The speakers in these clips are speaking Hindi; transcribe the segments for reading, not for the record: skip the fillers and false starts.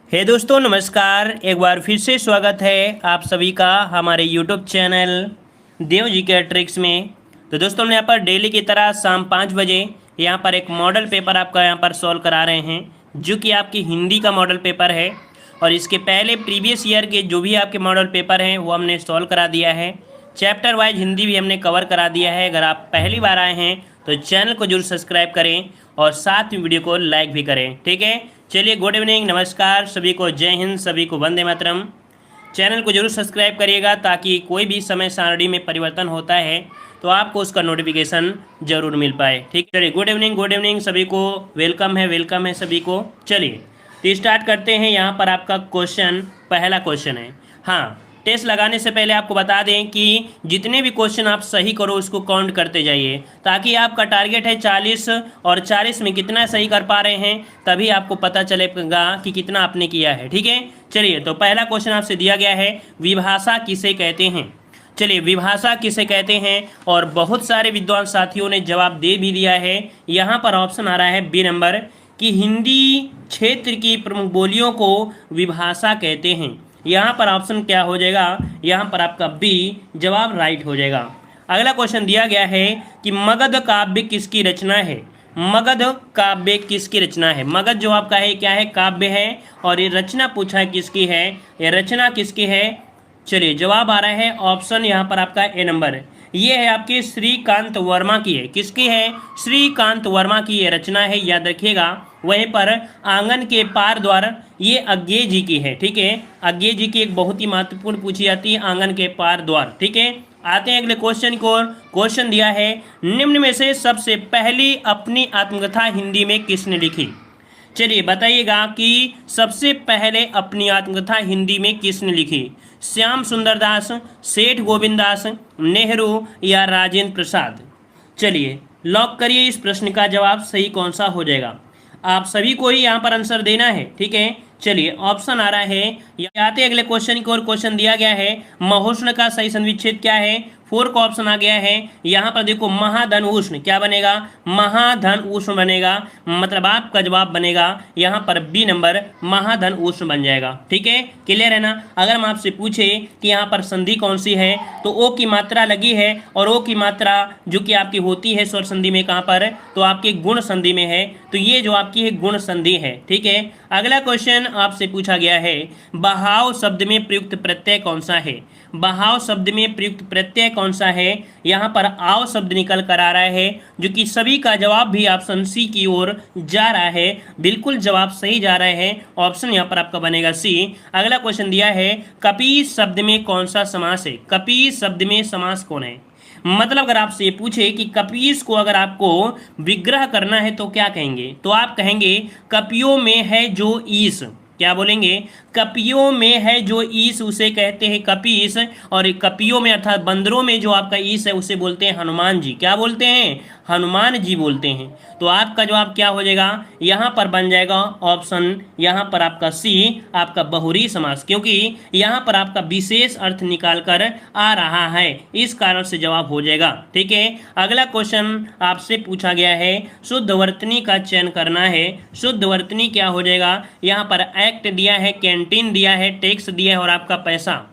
हे दोस्तों नमस्कार। एक बार फिर से स्वागत है आप सभी का हमारे यूट्यूब चैनल देव जी के ट्रिक्स में। तो दोस्तों हम यहाँ पर डेली की तरह शाम 5 बजे यहाँ पर एक मॉडल पेपर आपका यहाँ पर सॉल्व करा रहे हैं जो कि आपकी हिंदी का मॉडल पेपर है। और इसके पहले प्रीवियस ईयर के जो भी आपके मॉडल पेपर हैं वो हमने सॉल्व करा दिया है। चैप्टर वाइज हिंदी भी हमने कवर करा दिया है। अगर आप पहली बार आए हैं तो चैनल को जरूर सब्सक्राइब करें और साथ में वीडियो को लाइक भी करें। ठीक है, चलिए गुड इवनिंग, नमस्कार सभी को, जय हिंद, सभी को वंदे मातरम। चैनल को जरूर सब्सक्राइब करिएगा ताकि कोई भी समय सारणी में परिवर्तन होता है तो आपको उसका नोटिफिकेशन जरूर मिल पाए। ठीक है, चलिए गुड इवनिंग सभी को, वेलकम है सभी को। चलिए तो स्टार्ट करते हैं। यहाँ पर आपका क्वेश्चन, पहला क्वेश्चन है। हाँ, टेस्ट लगाने से पहले आपको बता दें कि जितने भी क्वेश्चन आप सही करो उसको काउंट करते जाइए ताकि आपका टारगेट है 40 और 40 में कितना सही कर पा रहे हैं तभी आपको पता चलेगा कि कितना आपने किया है। ठीक है, चलिए तो पहला क्वेश्चन आपसे दिया गया है, विभाषा किसे कहते हैं। चलिए विभाषा किसे कहते हैं, और बहुत सारे विद्वान साथियों ने जवाब दे भी दिया है। यहाँ पर ऑप्शन आ रहा है बी नंबर कि हिंदी क्षेत्र की प्रमुख बोलियों को विभाषा कहते हैं। यहाँ पर ऑप्शन क्या हो जाएगा, यहाँ पर आपका बी जवाब राइट हो जाएगा। अगला क्वेश्चन दिया गया है कि मगध काव्य किसकी रचना है। मगध काव्य किसकी रचना है। मगध जो आपका है क्या है, काव्य है, और ये रचना पूछा है किसकी है, ये रचना किसकी है। चलिए जवाब आ रहा है ऑप्शन यहाँ पर आपका ए नंबर, ये है आपकी श्रीकांत वर्मा की है। किसकी है, श्रीकांत वर्मा की ये रचना है, याद रखिएगा। वहीं पर आंगन के पार द्वार ये अज्ञे जी की है। ठीक है, अज्ञे जी की एक बहुत ही महत्वपूर्ण पूछी जाती है, आंगन के पार द्वार। ठीक है, आते हैं अगले क्वेश्चन को। क्वेश्चन दिया है, निम्न में से सबसे पहली अपनी आत्मकथा हिंदी में किसने लिखी। चलिए बताइएगा कि सबसे पहले अपनी आत्मकथा हिंदी में किसने लिखी। श्याम सुंदर दास, सेठ गोविंद दास, नेहरू या राजेंद्र प्रसाद। चलिए लॉक करिए, इस प्रश्न का जवाब सही कौन सा हो जाएगा। आप सभी को ही यहाँ पर आंसर देना है। ठीक है, चलिए ऑप्शन आ रहा है, आते अगले क्वेश्चन की ओर। क्वेश्चन दिया गया है, महोष्ण का सही संविच्छेद क्या है। 4 का ऑप्शन आ गया है। यहाँ पर देखो महाधन उष्ण क्या बनेगा, महाधन उष्ण बनेगा, मतलब आपका जवाब बनेगा यहाँ पर बी नंबर, महाधन उष्ण बन जाएगा। ठीक है, क्लियर है ना। अगर हम आपसे पूछे कि यहाँ पर संधि कौन सी है तो ओ की मात्रा लगी है, और ओ की मात्रा जो कि आपकी होती है स्वर संधि में कहाँ पर, तो आपकी गुण संधि में है, तो ये जो आपकी है गुण संधि है। ठीक है, अगला क्वेश्चन आपसे पूछा गया है, बहाव शब्द में प्रयुक्त प्रत्यय कौन सा है। बहाव शब्द में प्रयुक्त प्रत्यय कौन सा है। यहाँ पर आव शब्द निकल कर आ रहा है, जो कि सभी का जवाब भी ऑप्शन सी की ओर जा रहा है। बिल्कुल जवाब सही जा रहा है, ऑप्शन यहाँ पर आपका बनेगा सी। अगला क्वेश्चन दिया है, कपीस शब्द में कौन सा समास है। कपीस शब्द में समास कौन है, मतलब अगर आपसे ये पूछे कि कपीस को अगर आपको विग्रह करना है तो क्या कहेंगे, तो आप कहेंगे कपियों में है जो ईश। क्या बोलेंगे, कपियों में है जो ईश उसे कहते हैं कपीस, और कपियों में अर्थात बंदरों में जो आपका ईश है उसे बोलते हैं हनुमान जी। क्या बोलते हैं, हनुमान जी बोलते हैं। तो आपका जवाब क्या हो जाएगा, यहाँ पर बन जाएगा ऑप्शन यहाँ पर आपका सी, आपका बहुरी समास, क्योंकि यहाँ पर आपका विशेष अर्थ निकाल कर आ रहा है, इस कारण से जवाब हो जाएगा। ठीक है, अगला क्वेश्चन आपसे पूछा गया है, शुद्ध वर्तनी का चयन करना है। शुद्ध वर्तनी क्या हो जाएगा, यहाँ पर एक्ट दिया है, कैंटीन दिया है, टैक्स दिया है और आपका पैसा।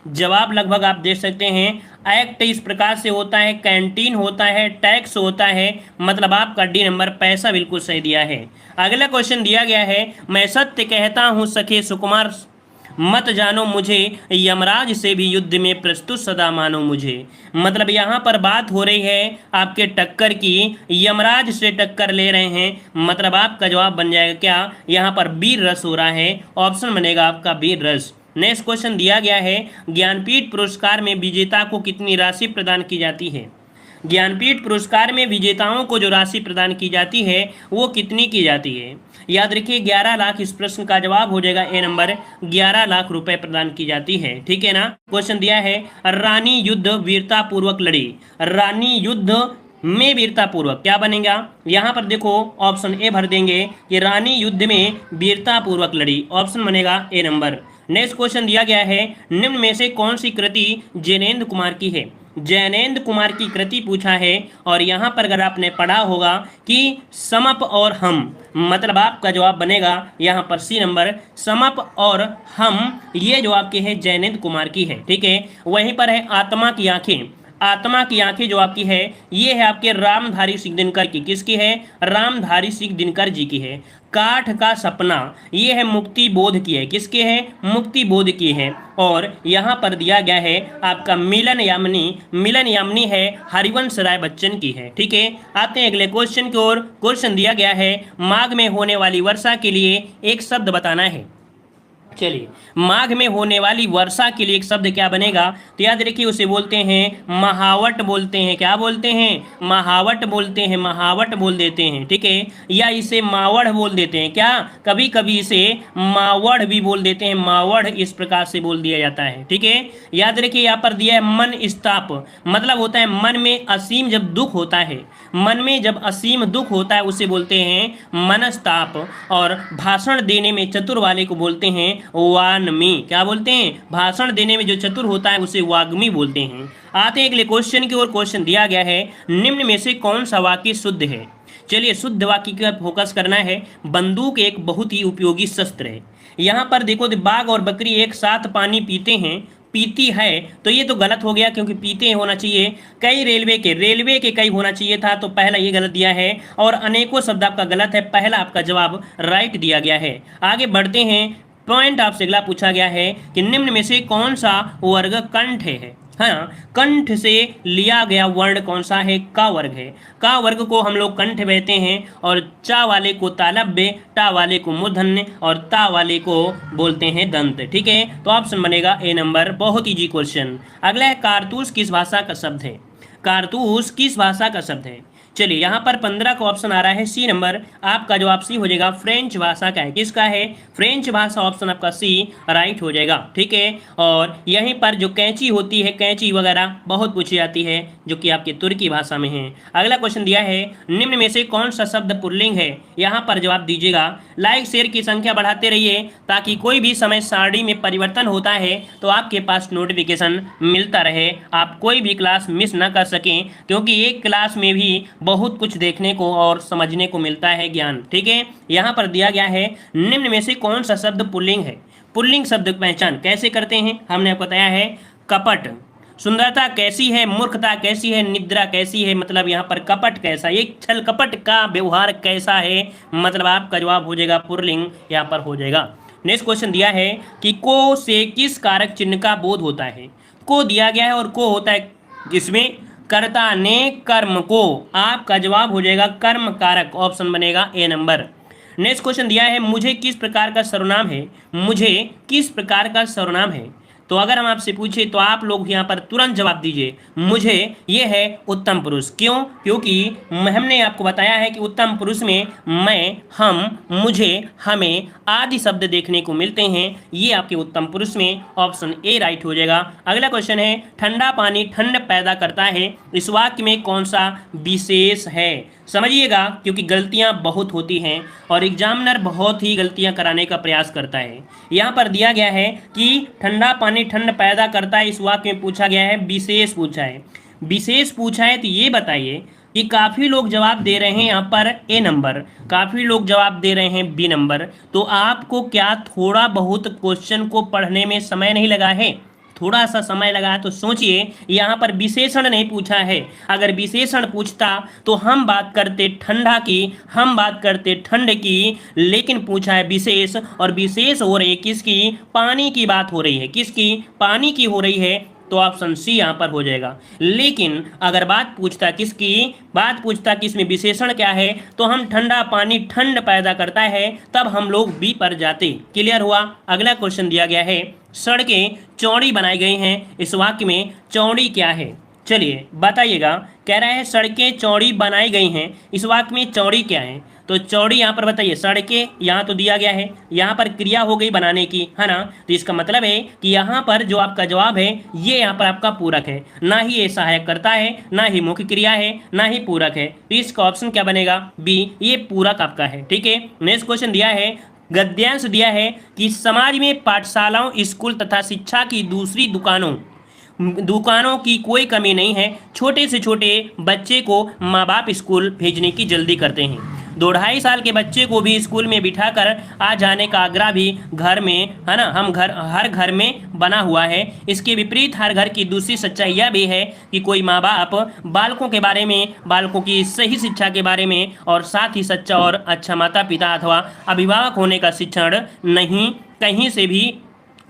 जवाब लगभग आप देख सकते हैं, एक्ट इस प्रकार से होता है, कैंटीन होता है, टैक्स होता है, मतलब आपका डी नंबर पैसा बिल्कुल सही दिया है। अगला क्वेश्चन दिया गया है, मैं सत्य कहता हूँ सखे सुकुमार मत जानो मुझे, यमराज से भी युद्ध में प्रस्तुत सदा मानो मुझे। मतलब यहाँ पर बात हो रही है आपके टक्कर की, यमराज से टक्कर ले रहे हैं, मतलब आपका जवाब बन जाएगा क्या, यहाँ पर वीर रस हो रहा है, ऑप्शन बनेगा आपका वीर रस। नेक्स्ट क्वेश्चन दिया गया है, ज्ञानपीठ पुरस्कार में विजेता को कितनी राशि प्रदान की जाती है। ज्ञानपीठ पुरस्कार में विजेताओं को जो राशि प्रदान की जाती है वो कितनी की जाती है। याद रखिए 11 लाख, इस प्रश्न का जवाब हो जाएगा ए नंबर, 11 लाख रुपए प्रदान की जाती है। ठीक है ना। क्वेश्चन दिया है, रानी युद्ध वीरता पूर्वक लड़ी। रानी युद्ध में वीरता पूर्वक क्या बनेगा, यहाँ पर देखो ऑप्शन ए भर देंगे कि रानी युद्ध में वीरता पूर्वक लड़ी, ऑप्शन बनेगा ए नंबर। नेक्स्ट क्वेश्चन दिया गया है, निम्न में से कौन सी कृति जैनेन्द्र कुमार की है। जैनेन्द्र कुमार की कृति पूछा है, और यहाँ पर अगर आपने पढ़ा होगा कि समप और हम, मतलब आपका जवाब बनेगा यहाँ पर सी नंबर समप और हम, ये जो आपके है जयनेंद्र कुमार की है। ठीक है, वहीं पर है आत्मा की आंखें। आत्मा की आंखें जो आपकी है ये है आपके रामधारी सिंह दिनकर की। किसकी है? रामधारी सिंह दिनकर जी की है। काठ का सपना ये है मुक्ति बोध की है। किसके है? मुक्ति बोध की है। और यहाँ पर दिया गया है आपका मिलन यामिनी, मिलन यामिनी है हरिवंश राय बच्चन की है। ठीक है, आते हैं अगले क्वेश्चन की ओर। क्वेश्चन दिया गया है माघ में होने वाली वर्षा के लिए एक शब्द बताना है। चलिए, माघ में होने वाली वर्षा के लिए एक शब्द क्या बनेगा? तो याद रखिए उसे बोलते हैं महावट बोलते हैं। क्या बोलते हैं? महावट बोलते हैं, महावट बोल देते हैं। ठीक है, या इसे मावड़ बोल देते हैं। क्या? कभी कभी इसे मावड़ भी बोल देते हैं, मावड़ इस प्रकार से बोल दिया जाता है। ठीक है, याद रखिए यहाँ पर दिया है मन स्ताप, मतलब होता है मन में असीम जब दुख होता है, मन में जब असीम दुख होता है उसे बोलते हैं मनस्ताप। और भाषण देने में चतुर वाले को बोलते हैं वाग्मी। क्या बोलते हैं? भाषण देने में जो चतुर होता है उसे वाग्मी बोलते हैं। आते हैं अगले क्वेश्चन की ओर। क्वेश्चन दिया गया है निम्न में से कौन सा वाक्य शुद्ध है? चलिए, शुद्ध वाक्य का फोकस करना है। बंदूक एक बहुत ही उपयोगी शस्त्र है। यहाँ पर देखो, बाघ और बकरी एक साथ पानी पीते हैं, पीती है, तो ये तो गलत हो गया क्योंकि पीते होना चाहिए। कई रेलवे के कई होना चाहिए था, तो पहला ये गलत दिया है। और अनेकों शब्द आपका गलत है, पहला आपका जवाब राइट दिया गया है। आगे बढ़ते हैं। पॉइंट आपसे अगला पूछा गया है कि निम्न में से कौन सा वर्ग कंठ है? हाँ, कंठ से लिया गया वर्ण कौन सा है? का वर्ग है। का वर्ग को हम लोग कंठ कहते हैं, और चा वाले को तालव्य, टा वाले को मूर्धन्य और ता वाले को बोलते हैं दंत। ठीक है, तो ऑप्शन बनेगा ए नंबर। बहुत इजी क्वेश्चन। अगला है कारतूस किस भाषा का शब्द है? कारतूस किस भाषा का शब्द है? चलिए, यहाँ पर 15 का ऑप्शन आ रहा है सी नंबर। आपका जवाब सी हो जाएगा, फ्रेंच भाषा का है। किसका है? फ्रेंच भाषा, ऑप्शन आपका सी राइट हो जाएगा। ठीक है, और यहीं पर जो कैंची होती है, कैंची वगैरह बहुत पूछी जाती है जो कि आपकी तुर्की भाषा में है। अगला क्वेश्चन दिया है निम्न में से कौन सा शब्द पुल्लिंग है? यहाँ पर जवाब दीजिएगा। लाइक शेयर की संख्या बढ़ाते रहिए ताकि कोई भी समय सारणी में परिवर्तन होता है तो आपके पास नोटिफिकेशन मिलता रहे, आप कोई भी क्लास मिस ना कर सकें, क्योंकि एक क्लास में भी बहुत कुछ देखने को और समझने को मिलता है ज्ञान। ठीक है, यहाँ पर दिया गया है निम्न में से कौन सा शब्द पुल्लिंग है? पुल्लिंग शब्द की पहचान कैसे करते हैं? हमने आपको बताया है कपट। सुंदरता कैसी है? मूर्खता कैसी है? निद्रा कैसी है? मतलब यहाँ पर कपट कैसा, एक छल कपट का व्यवहार कैसा है? मतलब आपका जवाब हो जाएगा पुल्लिंग, यहाँ पर हो जाएगा। नेक्स्ट क्वेश्चन दिया है कि को से किस कारक चिन्ह का बोध होता है? को दिया गया है और को होता है जिसमें कर्ता ने कर्म को। आपका जवाब हो जाएगा कर्म कारक, ऑप्शन बनेगा ए नंबर। नेक्स्ट क्वेश्चन दिया है मुझे किस प्रकार का सर्वनाम है? मुझे किस प्रकार का सर्वनाम है? तो अगर हम आपसे पूछे तो आप लोग यहाँ पर तुरंत जवाब दीजिए, मुझे ये है उत्तम पुरुष। क्यों? क्योंकि हमने आपको बताया है कि उत्तम पुरुष में मैं, हम, मुझे, हमें आदि शब्द देखने को मिलते हैं। ये आपके उत्तम पुरुष में ऑप्शन ए राइट हो जाएगा। अगला क्वेश्चन है ठंडा पानी ठंड पैदा करता है, इस वाक्य में कौन सा विशेष है? समझिएगा, क्योंकि गलतियां बहुत होती हैं और एग्जामिनर बहुत ही गलतियां कराने का प्रयास करता है। यहाँ पर दिया गया है कि ठंडा पानी ठंड पैदा करता है, इस वाक्य में पूछा गया है विशेष पूछा है। विशेष पूछा है तो ये बताइए कि काफ़ी लोग जवाब दे रहे हैं यहाँ पर ए नंबर, काफ़ी लोग जवाब दे रहे हैं बी नंबर। तो आपको क्या थोड़ा बहुत क्वेश्चन को पढ़ने में समय नहीं लगा है? थोड़ा सा समय लगा है तो सोचिए, यहाँ पर विशेषण नहीं पूछा है। अगर विशेषण पूछता तो हम बात करते ठंडा की, हम बात करते ठंड की, लेकिन पूछा है विशेष, और विशेष हो रही है किसकी? पानी की बात हो रही है। किसकी? पानी की हो रही है, तो ऑप्शन सी यहाँ पर हो जाएगा। लेकिन अगर बात पूछता किसकी, बात पूछता कि इसमें विशेषण क्या है, तो हम ठंडा पानी ठंड पैदा करता है, तब हम लोग बी पर जाते। क्लियर हुआ? अगला क्वेश्चन दिया गया है सड़कें चौड़ी बनाई गई हैं, इस वाक्य में चौड़ी क्या है? चलिए बताइएगा। कह रहा है सड़कें चौड़ी बनाई गई हैं, इस वाक्य में चौड़ी क्या है? तो चौड़ी यहाँ पर बताइए, सड़कें यहाँ तो दिया गया है, यहाँ पर क्रिया हो गई बनाने की, है ना? तो इसका मतलब है कि यहाँ पर जो आपका जवाब है ये यहाँ पर आपका पूरक है, ना ही ये सहायक करता है, ना ही मुख्य क्रिया है, ना ही पूरक है। तो इसका ऑप्शन क्या बनेगा? बी, ये पूरक आपका है। ठीक है, नेक्स्ट क्वेश्चन दिया है गद्यांश दिया है कि समाज में पाठशालाओं, स्कूल तथा शिक्षा की दूसरी दुकानों की कोई कमी नहीं है, छोटे से छोटे बच्चे को माँ बाप स्कूल भेजने की जल्दी करते हैं। 2-2.5 साल के बच्चे को भी स्कूल में बिठाकर आ जाने का आग्रह भी घर में, है ना, हर घर में बना हुआ है। इसके विपरीत हर घर की दूसरी सच्चाई यह भी है कि कोई माँ बाप बालकों के बारे में, बालकों की सही शिक्षा के बारे में और साथ ही सच्चा और अच्छा माता पिता अथवा अभिभावक होने का शिक्षण नहीं कहीं से भी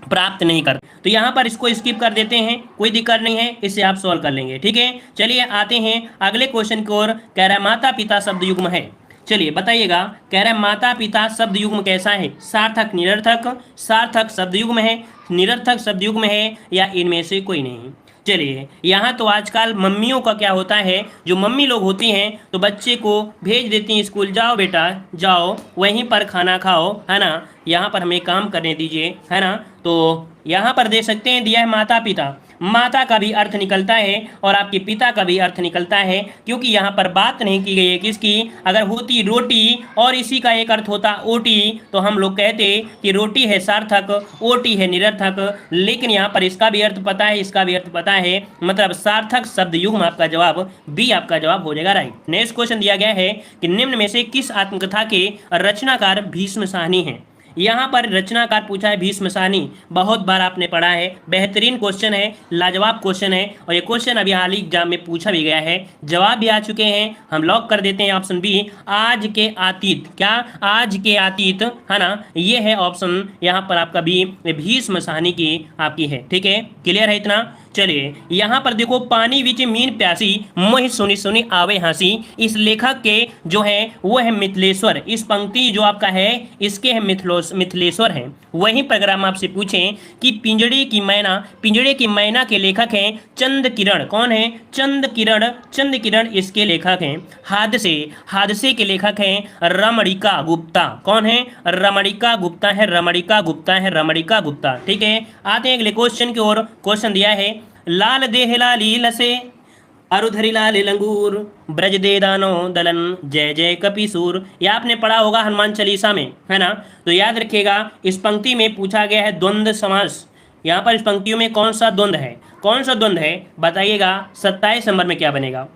प्राप्त नहीं कर। तो यहाँ पर इसको स्किप कर देते हैं, कोई दिक्कत नहीं है, इससे आप सॉल्व कर लेंगे। ठीक है, चलिए आते हैं अगले क्वेश्चन की ओर। कह रहा है माता पिता शब्द युग्म है। चलिए बताइएगा, कह रहा है माता पिता शब्द युग्म कैसा है? सार्थक निरर्थक, सार्थक शब्द युग्म है, निरर्थक शब्द युग्म है, या इनमें से कोई नहीं? चलिए, यहाँ तो आजकल मम्मियों का क्या होता है, जो मम्मी लोग होती हैं तो बच्चे को भेज देती हैं स्कूल, जाओ बेटा जाओ वहीं पर खाना खाओ, है ना, यहाँ पर हमें काम करने दीजिए, है ना। तो यहाँ पर देख सकते हैं दिया है माता पिता। माता का भी अर्थ निकलता है और आपके पिता का भी अर्थ निकलता है, क्योंकि यहाँ पर बात नहीं की गई है किसकी। अगर होती रोटी और इसी का एक अर्थ होता ओटी तो हम लोग कहते कि रोटी है सार्थक, ओटी है निरर्थक, लेकिन यहाँ पर इसका भी अर्थ पता है, इसका भी अर्थ पता है, मतलब सार्थक शब्द युग्म आपका जवाब बी आपका जवाब हो जाएगा राइट। नेक्स्ट क्वेश्चन दिया गया है कि निम्न में से किस आत्मकथा के रचनाकार भीष्म साहनी हैं? यहाँ पर रचनाकार पूछा है भीष्म साहनी, बहुत बार आपने पढ़ा है, बेहतरीन क्वेश्चन है, लाजवाब क्वेश्चन है, और ये क्वेश्चन अभी हाल ही एग्जाम में पूछा भी गया है, जवाब भी आ चुके हैं। हम लॉक कर देते हैं ऑप्शन बी, आज के अतीत। क्या? आज के अतीत, है ना, ये है ऑप्शन यहाँ पर आपका बी, भीष्म साहनी की आपकी है। ठीक है, क्लियर है इतना? चलिए यहाँ पर देखो, पानी विच मीन प्यासी मोहि सुनी सुनी आवे हंसी, इस लेखक के जो है वो है मिथिलेश्वर। इस पंक्ति जो आपका है इसके है मिथिलेश्वर हैं। वहीं पर अगर हम आपसे पूछें कि पिंजड़े की मैना के लेखक हैं चंद किरण। कौन है? चंद किरण इसके लेखक हैं। हादसे के लेखक हैं रमणिका गुप्ता। कौन है? रमणिका गुप्ता। ठीक है, आते हैं अगले क्वेश्चन की ओर। क्वेश्चन दिया है लाल देह लाली लसे अरुधरी लाल लंगूर ब्रज दे दानो दलन जय जय कपिसूर। ये आपने पढ़ा होगा हनुमान चालीसा में, है ना। तो याद रखिएगा, इस पंक्ति में पूछा गया है द्वंद्व समास। यहाँ पर इस पंक्तियों में कौन सा द्वंद्व है बताइएगा। 27 नंबर में क्या बनेगा?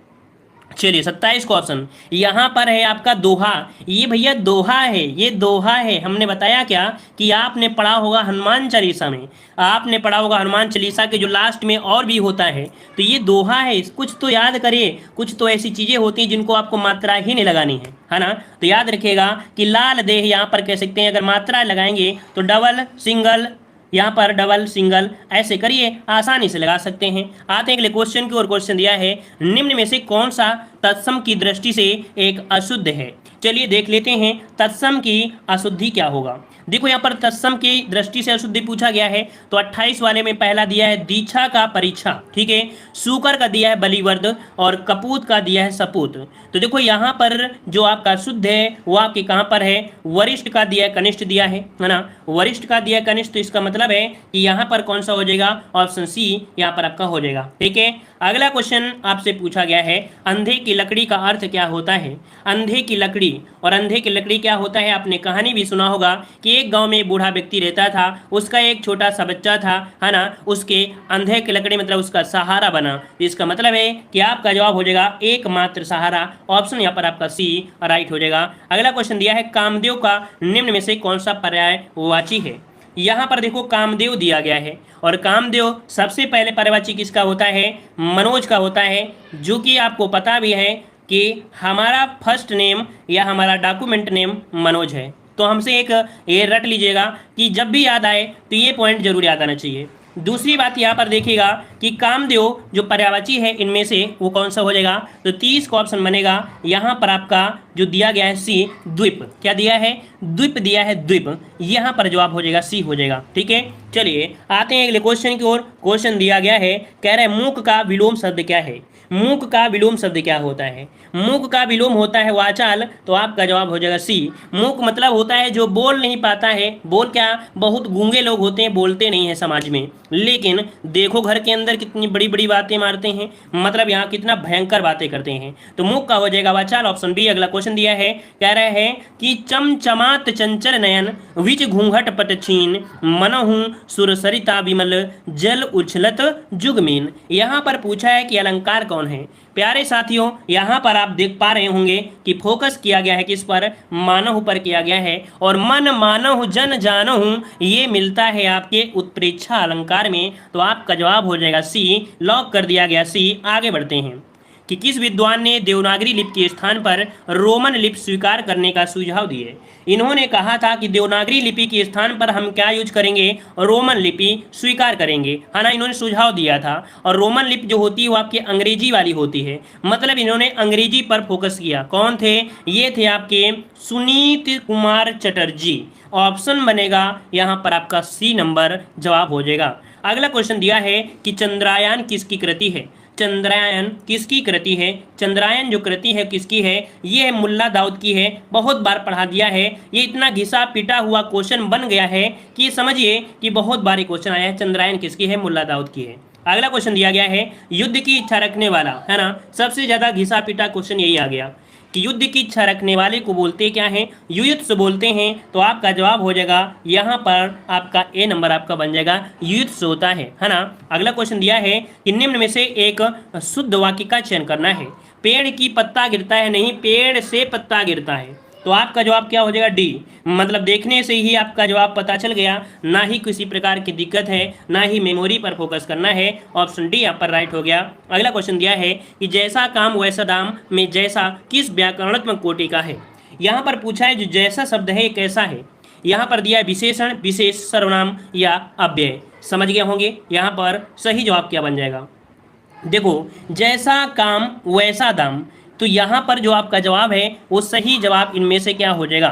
चलिए 27 को ऑप्शन यहाँ पर है आपका दोहा। ये भैया दोहा है, ये दोहा है। हमने बताया क्या कि आपने पढ़ा होगा हनुमान चालीसा में, आपने पढ़ा होगा हनुमान चालीसा के जो लास्ट में और भी होता है, तो ये दोहा है। कुछ तो याद करिए, कुछ तो ऐसी चीज़ें होती हैं जिनको आपको मात्रा ही नहीं लगानी है ना। तो याद रखिएगा कि लाल देह यहाँ पर कह सकते हैं, अगर मात्रा लगाएंगे तो डबल सिंगल, यहाँ पर डबल सिंगल ऐसे करिए, आसानी से लगा सकते हैं। आते हैं अगले क्वेश्चन की ओर। क्वेश्चन दिया है निम्न में से कौन सा तत्सम की दृष्टि से एक अशुद्ध है? चलिए देख लेते हैं तत्सम की अशुद्धि क्या होगा। देखो यहाँ पर तत्सम की दृष्टि से अशुद्धि पूछा गया है, तो 28 वाले में पहला दिया है दीक्षा का परीक्षा। ठीक है, सूकर का दिया है बलिवर्द और कपूत का दिया है सपूत। तो देखो यहाँ पर जो आपका शुद्ध है वो आपके कहाँ पर है? वरिष्ठ का दिया है, कनिष्ठ दिया है ना, वरिष्ठ का दिया है कनिष्ठ। तो इसका मतलब है कि यहाँ पर कौन सा हो जाएगा? ऑप्शन सी यहाँ पर आपका हो जाएगा। ठीक है, अगला क्वेश्चन आपसे पूछा गया है अंधे की लकड़ी का अर्थ क्या होता है? अंधे की लकड़ी, और अंधे की लकड़ी क्या होता है? आपने कहानी भी सुना होगा कि एक गांव में बूढ़ा व्यक्ति रहता था, उसका एक छोटा सा बच्चा था, है ना, उसके अंधे की लकड़ी मतलब उसका सहारा बना। इसका मतलब है कि आपका जवाब हो जाएगा एकमात्र सहारा। ऑप्शन यहाँ पर आपका सी राइट हो जाएगा। अगला क्वेश्चन दिया है कामदेव का निम्न में से कौन सा पर्यायवाची है? यहाँ पर देखो कामदेव दिया गया है, और कामदेव सबसे पहले पर्यायवाची किसका होता है? मनोज का होता है, जो कि आपको पता भी है कि हमारा फर्स्ट नेम या हमारा डॉक्यूमेंट नेम मनोज है। तो हमसे एक ये रट लीजिएगा कि जब भी याद आए तो ये पॉइंट जरूर याद आना चाहिए। दूसरी बात यहाँ पर देखिएगा कि कामदेव जो पर्यायवाची है इनमें से वो कौन सा हो जाएगा? तो 30 का ऑप्शन बनेगा। यहाँ पर आपका जो दिया गया है सी द्वीप। क्या दिया है? द्वीप दिया है, द्वीप। यहाँ पर जवाब हो जाएगा सी हो जाएगा। ठीक है, चलिए आते हैं अगले क्वेश्चन की ओर। क्वेश्चन दिया गया है, कह रहे हैं मूक का विलोम शब्द क्या है? मूक का विलोम शब्द क्या होता है? मूक का विलोम होता है वाचाल। तो आपका जवाब हो जाएगा सी। मूक मतलब होता है जो बोल नहीं पाता है। बोल क्या? बहुत गूंगे लोग होते हैं, बोलते नहीं है समाज में, लेकिन देखो घर के अंदर कितनी बड़ी बड़ी बातें मारते हैं, मतलब यहाँ कितना भयंकर बातें करते हैं। तो मूक का हो जाएगा वाचाल, ऑप्शन बी। अगला क्वेश्चन दिया है, कह रहे हैं कि चमचमात चंचल नयन विच घूंघट पट छीन मनहु सुर सरिता विमल जल उछलत जुगमीन। यहाँ पर पूछा है कि अलंकार कौन कौन है। प्यारे साथियों, यहाँ पर आप देख पा रहे होंगे कि फोकस किया गया है किस पर, मानव पर किया गया है। और मन मानव जन जानहु ये मिलता है आपके उत्प्रेक्षा अलंकार में। तो आपका जवाब हो जाएगा सी, लॉक कर दिया गया सी। आगे बढ़ते हैं कि किस विद्वान ने देवनागरी लिपि के स्थान पर रोमन लिपि स्वीकार करने का सुझाव दिए। इन्होंने कहा था कि देवनागरी लिपि के स्थान पर हम क्या यूज करेंगे, रोमन लिपि स्वीकार करेंगे, है ना। इन्होंने सुझाव दिया था। और रोमन लिपि जो होती है वो आपकी अंग्रेजी वाली होती है, मतलब इन्होंने अंग्रेजी पर फोकस किया। कौन थे ये? थे आपके सुनीत कुमार चटर्जी। ऑप्शन बनेगा यहाँ पर आपका सी नंबर जवाब हो जाएगा। अगला क्वेश्चन दिया है कि चंद्रयान किसकी कृति है। चंद्रयान किसकी कृति है? चंद्रयान जो कृति है किसकी है? ये है मुल्ला दाऊद की है। बहुत बार पढ़ा दिया है, ये इतना घिसा पिटा हुआ क्वेश्चन बन गया है कि समझिए कि बहुत बार क्वेश्चन आया है। चंद्रयान किसकी है? मुल्ला दाऊद की है। अगला क्वेश्चन दिया गया है युद्ध की इच्छा रखने वाला, है ना। सबसे ज्यादा घिसा पिटा क्वेश्चन यही आ गया कि युद्ध की इच्छा रखने वाले को बोलते क्या हैं? युयुत्सु बोलते हैं। तो आपका जवाब हो जाएगा यहाँ पर आपका ए नंबर आपका बन जाएगा, युयुत्सु होता है ना। अगला क्वेश्चन दिया है कि निम्न में से एक शुद्ध वाक्य का चयन करना है। पेड़ की पत्ता गिरता है, नहीं, पेड़ से पत्ता गिरता है। तो आपका जवाब क्या हो जाएगा? डी। मतलब देखने से ही आपका जवाब पता चल गया, ना ही किसी प्रकार की दिक्कत है, ना ही मेमोरी पर फोकस करना है। ऑप्शन डी यहाँ पर राइट हो गया। अगला क्वेश्चन दिया है कि जैसा काम वैसा दाम में जैसा किस व्याकरणात्मक कोटि का है। यहाँ पर पूछा है जो जैसा शब्द है ये कैसा है। यहाँ पर दिया है विशेषण, विशेष, सर्वनाम या अव्यय। समझ गए होंगे। यहाँ पर सही जवाब क्या बन जाएगा? देखो, जैसा काम वैसा दाम, तो यहाँ पर जो आपका जवाब है वो सही जवाब इनमें से क्या हो जाएगा?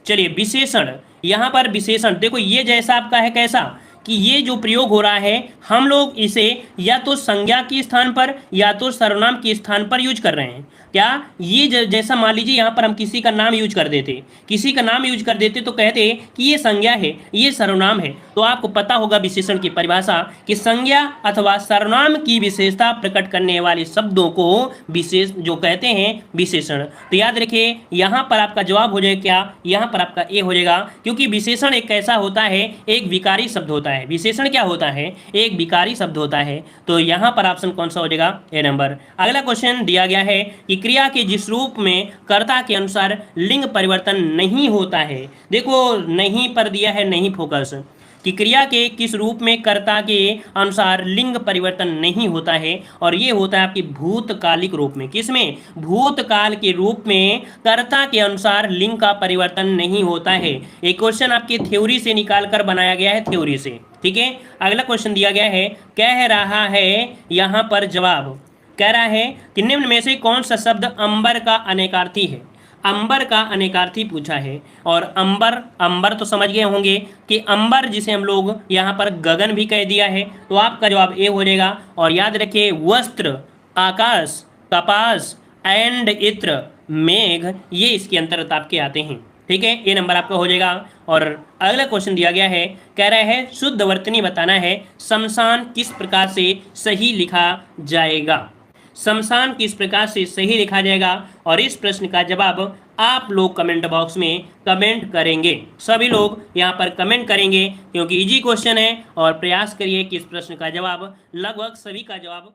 चलिए, विशेषण। यहाँ पर विशेषण देखो, ये जैसा आपका है कैसा कि ये जो प्रयोग हो रहा है हम लोग इसे या तो संज्ञा के स्थान पर या तो सर्वनाम के स्थान पर यूज कर रहे हैं। क्या ये जैसा मान लीजिए यहाँ पर हम किसी का नाम यूज कर देते, किसी का नाम यूज कर देते तो कहते कि ये संज्ञा है, ये सर्वनाम है। तो आपको पता होगा विशेषण की परिभाषा कि संज्ञा अथवा सर्वनाम की विशेषता प्रकट करने वाले शब्दों को विशेष जो कहते हैं विशेषण। तो याद रखिए यहाँ पर आपका जवाब हो जाएगा क्या? यहाँ पर आपका ए हो जाएगा, क्योंकि विशेषण एक कैसा होता है, एक विकारी शब्द होता है। विशेषण क्या होता है? एक विकारी शब्द होता है। तो यहाँ पर ऑप्शन कौन सा हो जाएगा? ए नंबर। अगला क्वेश्चन दिया गया है कि क्रिया के जिस रूप में कर्ता के अनुसार लिंग परिवर्तन नहीं होता है। देखो, नहीं पर दिया है, नहीं फोकस, कि क्रिया के किस रूप में कर्ता के अनुसार लिंग परिवर्तन नहीं होता है। और ये होता है आपकी भूतकालिक रूप में। किसमें? भूतकाल के रूप में कर्ता के अनुसार लिंग का परिवर्तन नहीं होता है। एक क्वेश्चन आपकी थ्योरी से निकाल कर बनाया गया है, थ्योरी से, ठीक है। अगला क्वेश्चन दिया गया है, कह रहा है यहाँ पर जवाब कह रहा है कि निम्न में से कौन सा शब्द अंबर का अनेकार्थी है। अंबर का अनेकार्थी पूछा है। और अंबर, अंबर तो समझ गए होंगे कि अंबर जिसे हम लोग यहाँ पर गगन भी कह दिया है। तो आपका जवाब ए हो जाएगा। और याद रखिए वस्त्र, आकाश, कपास एंड इत्र, मेघ, ये इसके अंतर्गत आपके आते हैं, ठीक है। ए नंबर आपका हो जाएगा। और अगला क्वेश्चन दिया गया है, कह रहा है शुद्ध वर्तनी बताना है, शमशान किस प्रकार से सही लिखा जाएगा। शमशान किस प्रकार से सही लिखा जाएगा? और इस प्रश्न का जवाब आप लोग कमेंट बॉक्स में कमेंट करेंगे। सभी लोग यहाँ पर कमेंट करेंगे क्योंकि इजी क्वेश्चन है। और प्रयास करिए कि इस प्रश्न का जवाब, लगभग सभी का जवाब